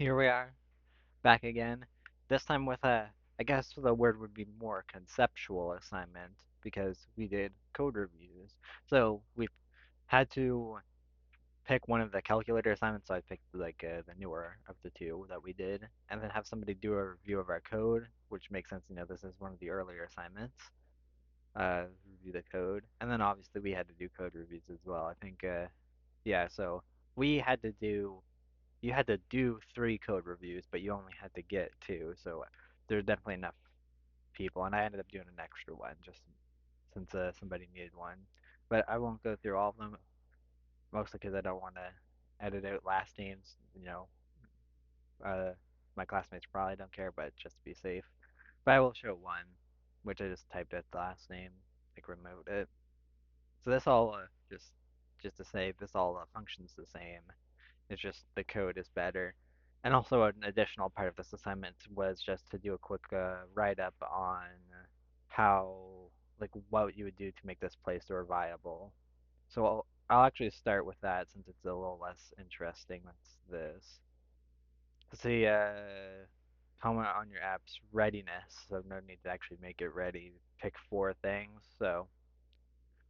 Here we are, back again. This time with I guess the word would be more conceptual assignment because we did code reviews. So we had to pick one of the calculator assignments, so I picked like the newer of the two that we did, and then have somebody do a review of our code, which makes sense. This is one of the earlier assignments. Review the code, and then obviously we had to do code reviews as well. I think, yeah. So we had to do you had to do three code reviews, but you only had to get two. So there's definitely enough people, and I ended up doing an extra one just since somebody needed one. But I won't go through all of them, mostly because I don't want to edit out last names. Uh, my classmates probably don't care, but just to be safe. But I will show one, which I just typed out the last name, like remote it. So this all just to say this all functions the same. It's just the code is better. And also an additional part of this assignment was just to do a quick write-up on how, like what you would do to make this Play Store viable. So I'll actually start with that since it's a little less interesting than this. See, comment on your app's readiness. So no need to actually make it ready. Pick four things. So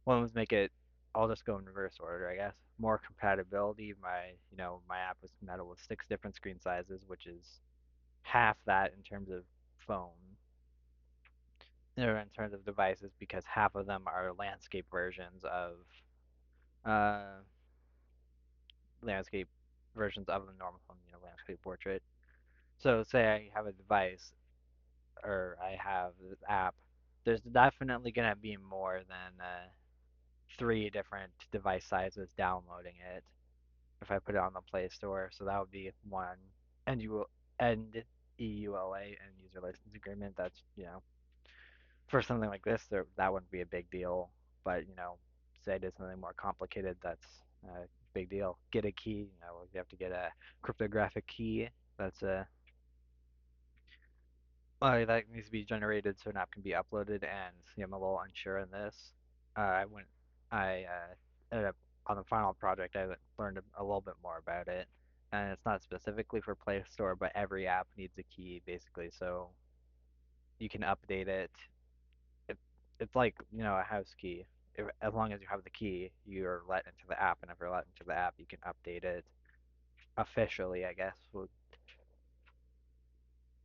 one was make it. I'll just go in reverse order, I guess. More compatibility. My app was compatible with six different screen sizes, which is half that in terms of phone, or in terms of devices, because half of them are uh, landscape versions of the normal phone, landscape portrait. So say I have a device or I have this app, there's definitely gonna be more than three different device sizes downloading it if I put it on the Play Store. So that would be one. And you will end EULA and user license agreement. That's for something like this, that wouldn't be a big deal. But say I did something more complicated, that's a big deal. Get a key. You have to get a cryptographic key. That's a that needs to be generated so an app can be uploaded. And I'm a little unsure on this. I went. I ended up on the final project. I learned a little bit more about it, and it's not specifically for Play Store, but every app needs a key basically, so you can update it. it it's like a house key. As long as you have the key, you're let into the app, and if you're let into the app, you can update it officially, I guess,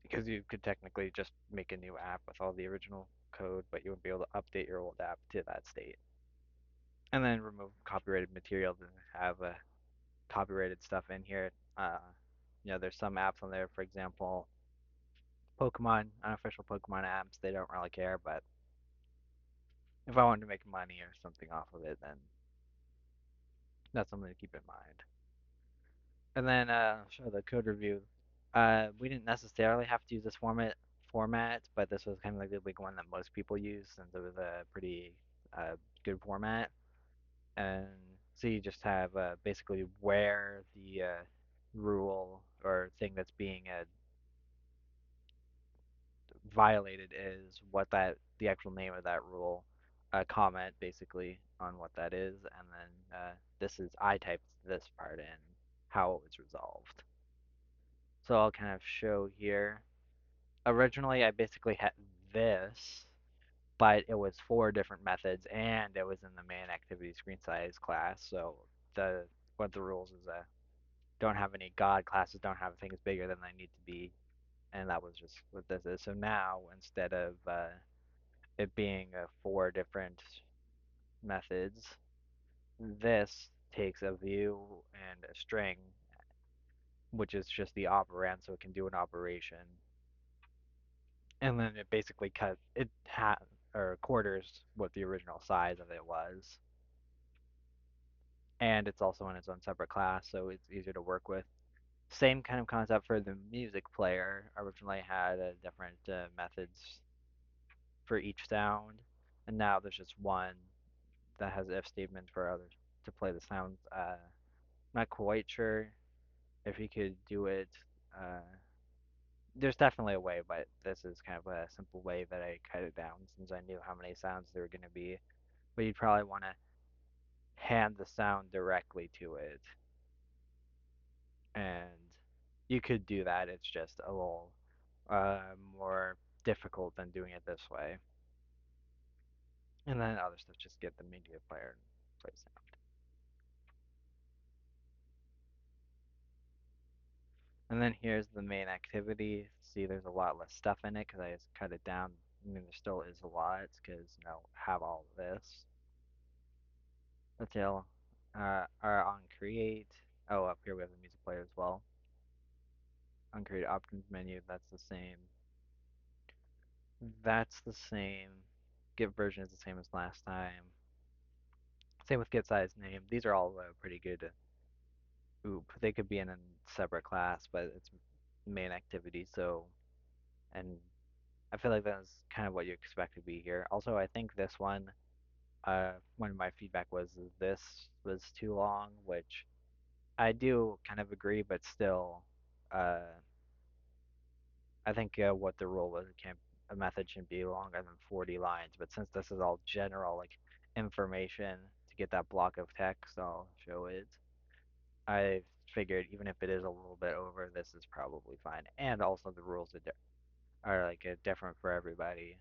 because you could technically just make a new app with all the original code, but you wouldn't be able to update your old app to that state. And then remove copyrighted material and have copyrighted stuff in here. There's some apps on there, for example, Pokemon, unofficial Pokemon apps, they don't really care, but if I wanted to make money or something off of it, then that's something to keep in mind. And then show the code review. We didn't necessarily have to use this format, but this was kind of like the big one that most people use since it was a pretty uh, good format. And so you just have basically where the rule or thing that's being violated is, what the actual name of that rule, comment basically on what that is, and then this is I typed this part in, how it was resolved. So I'll kind of show here. Originally, I basically had this, but it was four different methods, and it was in the main activity screen size class. So the what the rules is don't have any god classes, don't have things bigger than they need to be, and that was just what this is. So now instead of it being four different methods, this takes a view and a string, which is just the operand, so it can do an operation, and then it basically it or quarters what the original size of it was, and it's also in its own separate class, so it's easier to work with. Same kind of concept for the music player. Originally had different methods for each sound, and now there's just one that has if statement for others to play the sounds. Not quite sure if you could do it. Uh, there's definitely a way, but this is kind of a simple way that I cut it down since I knew how many sounds there were going to be. But you'd probably want to hand the sound directly to it. And you could do that. It's just a little more difficult than doing it this way. And then other stuff, just get the media player and play sound. And then here's the main activity. See, there's a lot less stuff in it because I just cut it down. I mean, there still is a lot because, have all this. Until are on create. Oh, up here we have the music player as well. On create options menu, that's the same. That's the same. Get version is the same as last time. Same with get size name. These are all pretty good. Oop, they could be in a separate class, but it's main activity. So, and I feel like that's kind of what you expect to be here. Also, I think this one of my feedback was this was too long, which I do kind of agree, but still, uh, I think what the rule was, it can't a method shouldn't be longer than 40 lines. But since this is all general, like information to get that block of text, I'll show it. I figured even if it is a little bit over, this is probably fine. And also the rules are like different for everybody.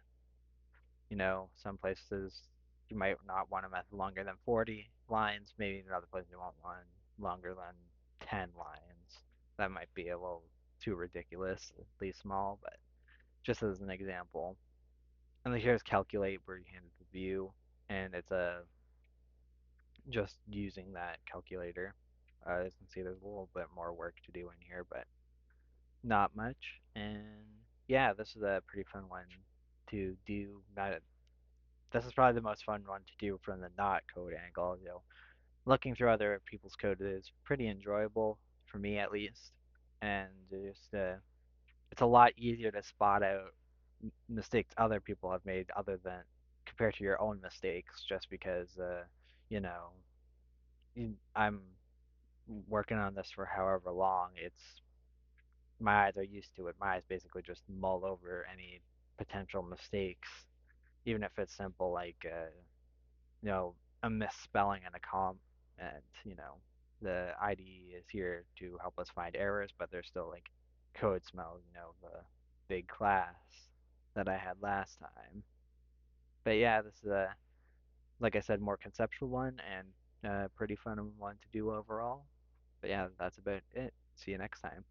Some places you might not want a method longer than 40 lines. Maybe in other places you want one longer than 10 lines. That might be a little too ridiculously small, but just as an example. And then here's calculate where you hand it the view, and it's just using that calculator. As you can see, there's a little bit more work to do in here, but not much. And yeah, this is a pretty fun one to do. Not This is probably the most fun one to do from the not code angle. Looking through other people's code is pretty enjoyable for me at least, and just it's a lot easier to spot out mistakes other people have made other than compared to your own mistakes, just because you know I'm working on this for however long. It's my eyes are used to it. My eyes basically just mull over any potential mistakes, even if it's simple like you know, a misspelling in a comp, and the IDE is here to help us find errors, but there's still like code smells, the big class that I had last time. But yeah, this is a, like I said, more conceptual one and a pretty fun one to do overall. But yeah, that's about it. See you next time.